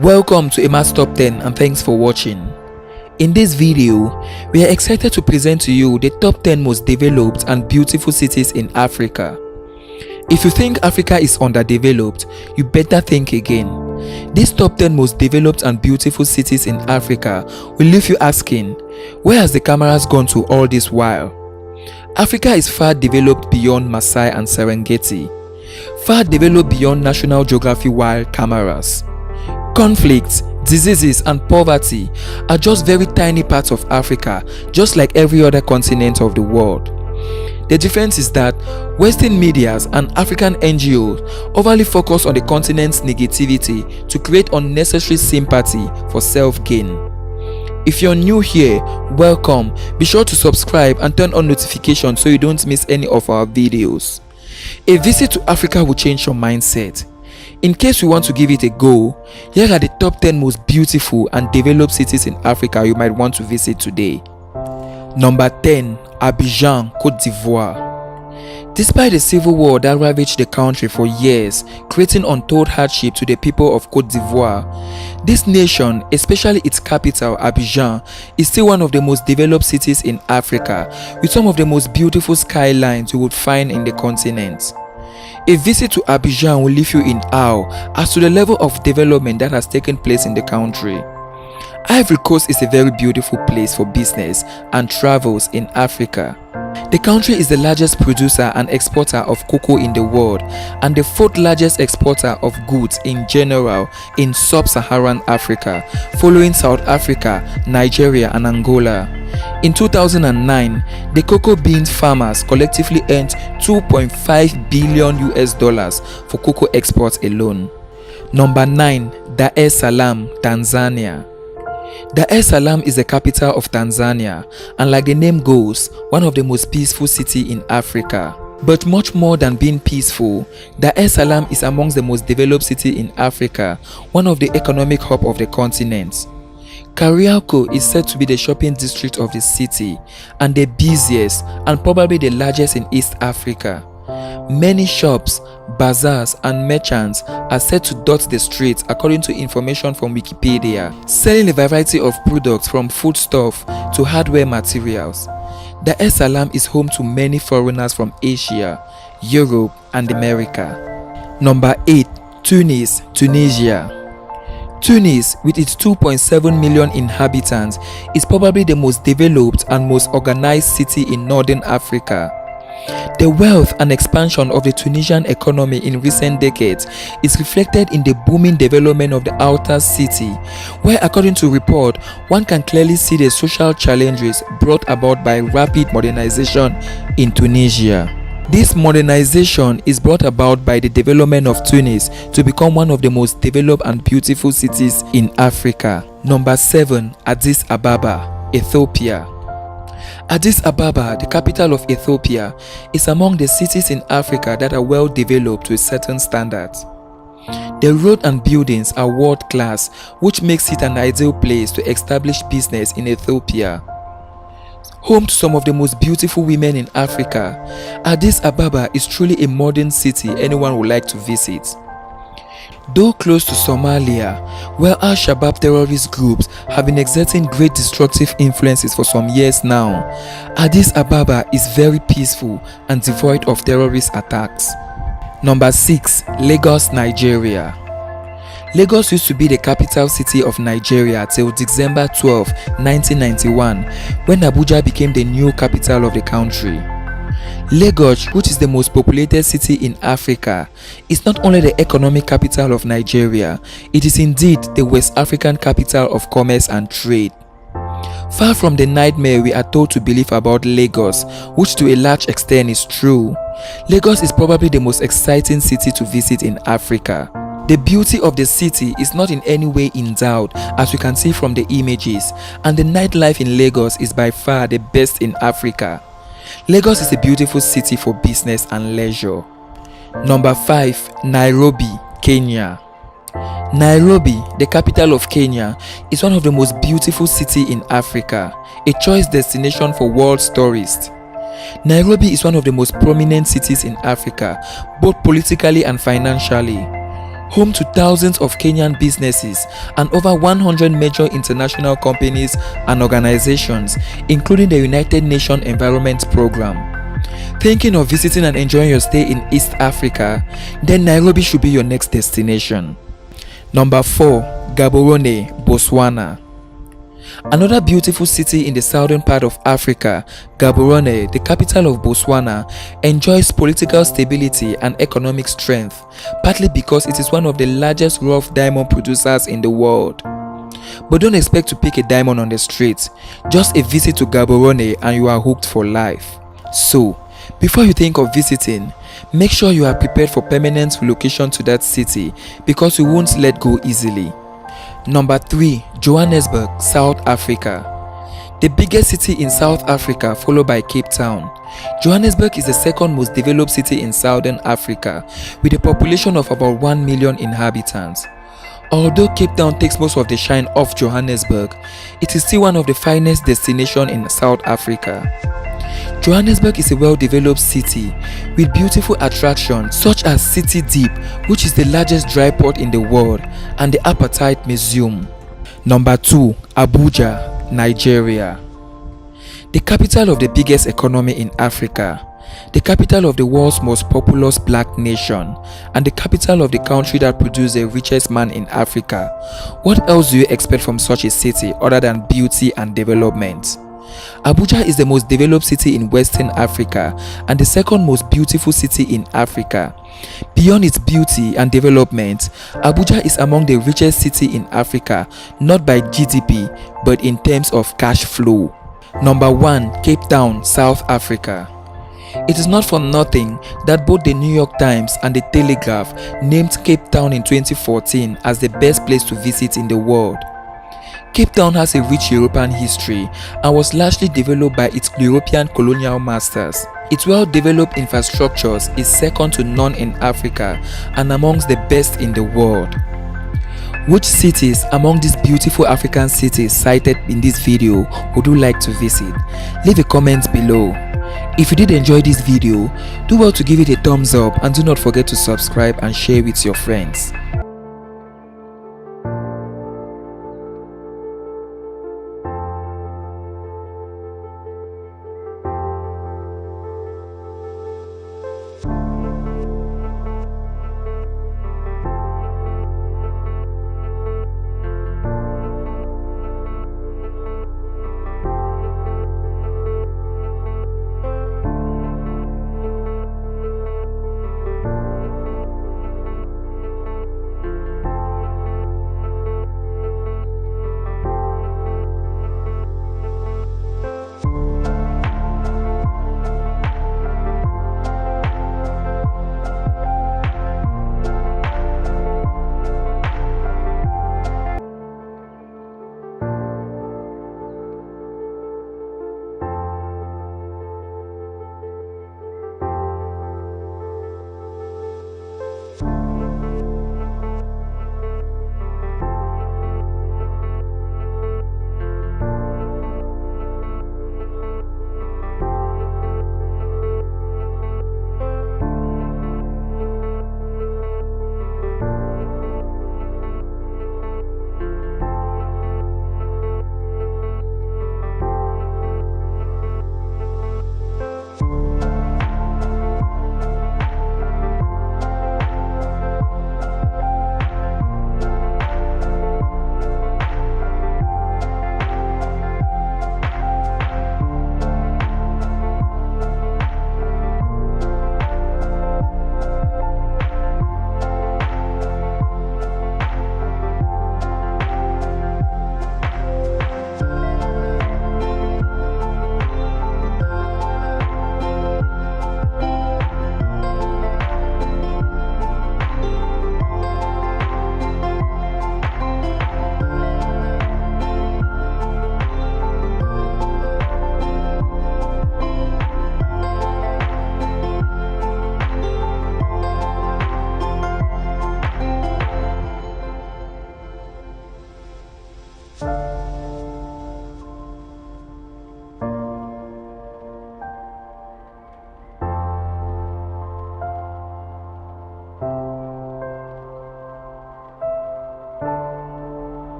Welcome to Emma's Top 10 and thanks for watching. In this video, we are excited to present to you the top 10 most developed and beautiful cities in Africa. If you think Africa is underdeveloped, you better think again. These top 10 most developed and beautiful cities in Africa will leave you asking, where has the cameras gone to all this while? Africa is far developed beyond Maasai and Serengeti, far developed beyond National Geographic wild cameras. Conflicts, diseases and poverty are just very tiny parts of Africa, just like every other continent of the world. The difference is that Western medias and African NGOs overly focus on the continent's negativity to create unnecessary sympathy for self-gain. If you're new here, welcome. Be sure to subscribe and turn on notifications so you don't miss any of our videos. A visit to Africa will change your mindset. In case you want to give it a go, here are the top 10 most beautiful and developed cities in Africa you might want to visit today. Number 10. Abidjan, Côte d'Ivoire. Despite the civil war that ravaged the country for years, creating untold hardship to the people of Côte d'Ivoire, this nation, especially its capital Abidjan, is still one of the most developed cities in Africa, with some of the most beautiful skylines you would find in the continent. A visit to Abidjan will leave you in awe as to the level of development that has taken place in the country. Ivory Coast is a very beautiful place for business and travels in Africa. The country is the largest producer and exporter of cocoa in the world and the 4th largest exporter of goods in general in sub-Saharan Africa, following South Africa, Nigeria and Angola. In 2009, the cocoa beans farmers collectively earned $2.5 billion for cocoa exports alone. Number 9. Dar es Salaam, Tanzania. Dar es Salaam is the capital of Tanzania and, like the name goes, one of the most peaceful cities in Africa. But much more than being peaceful, Dar es Salaam is amongst the most developed cities in Africa, one of the economic hub of the continent. Kariako is said to be the shopping district of the city and the busiest and probably the largest in East Africa. Many shops, bazaars and merchants are said to dot the streets according to information from Wikipedia, selling a variety of products from foodstuff to hardware materials. Dar es Salaam is home to many foreigners from Asia, Europe and America. Number 8. Tunis, Tunisia. Tunis, with its 2.7 million inhabitants, is probably the most developed and most organized city in northern Africa. The wealth and expansion of the Tunisian economy in recent decades is reflected in the booming development of the outer city, where, according to report, one can clearly see the social challenges brought about by rapid modernization in Tunisia. This modernization is brought about by the development of Tunis to become one of the most developed and beautiful cities in Africa. Number 7. Addis Ababa, Ethiopia. Addis Ababa, the capital of Ethiopia, is among the cities in Africa that are well developed to a certain standard. The roads and buildings are world class, which makes it an ideal place to establish business in Ethiopia. Home to some of the most beautiful women in Africa, Addis Ababa is truly a modern city anyone would like to visit. Though close to Somalia, where Al-Shabaab terrorist groups have been exerting great destructive influences for some years now, Addis Ababa is very peaceful and devoid of terrorist attacks. Number 6. Lagos, Nigeria. Lagos used to be the capital city of Nigeria till December 12, 1991, when Abuja became the new capital of the country. Lagos, which is the most populated city in Africa, is not only the economic capital of Nigeria, it is indeed the West African capital of commerce and trade. Far from the nightmare we are told to believe about Lagos, which to a large extent is true, Lagos is probably the most exciting city to visit in Africa. The beauty of the city is not in any way in doubt, as we can see from the images, and the nightlife in Lagos is by far the best in Africa. Lagos is a beautiful city for business and leisure. Number 5. Nairobi, Kenya. Nairobi, the capital of Kenya, is one of the most beautiful cities in Africa, a choice destination for world tourists. Nairobi is one of the most prominent cities in Africa, both politically and financially. home to thousands of Kenyan businesses and over 100 major international companies and organizations, including the United Nations Environment Programme. Thinking of visiting and enjoying your stay in East Africa? Then Nairobi should be your next destination. Number 4. Gaborone, Botswana. Another beautiful city in the southern part of Africa, Gaborone, the capital of Botswana, enjoys political stability and economic strength, partly because it is one of the largest rough diamond producers in the world. But don't expect to pick a diamond on the street. Just a visit to Gaborone and you are hooked for life. So, before you think of visiting, make sure you are prepared for permanent relocation to that city because you won't let go easily. Number 3. Johannesburg, South Africa. The biggest city in South Africa, followed by Cape Town. Johannesburg is the second most developed city in Southern Africa, with a population of about 1 million inhabitants. Although Cape Town takes most of the shine off Johannesburg, it is still one of the finest destinations in South Africa. Johannesburg is a well-developed city with beautiful attractions such as City Deep, which is the largest dry port in the world, and the Apartheid Museum. Number 2. Abuja, Nigeria. The capital of the biggest economy in Africa, the capital of the world's most populous black nation, and the capital of the country that produced the richest man in Africa. What else do you expect from such a city other than beauty and development? Abuja is the most developed city in Western Africa and the second most beautiful city in Africa. Beyond its beauty and development, Abuja is among the richest cities in Africa, not by GDP, but in terms of cash flow. Number 1. Cape Town, South Africa. It is not for nothing that both the New York Times and the Telegraph named Cape Town in 2014 as the best place to visit in the world. Cape Town has a rich European history and was largely developed by its European colonial masters. Its well-developed infrastructures is second to none in Africa and amongst the best in the world. Which cities among these beautiful African cities cited in this video would you like to visit? Leave a comment below. If you did enjoy this video, do well to give it a thumbs up and do not forget to subscribe and share with your friends.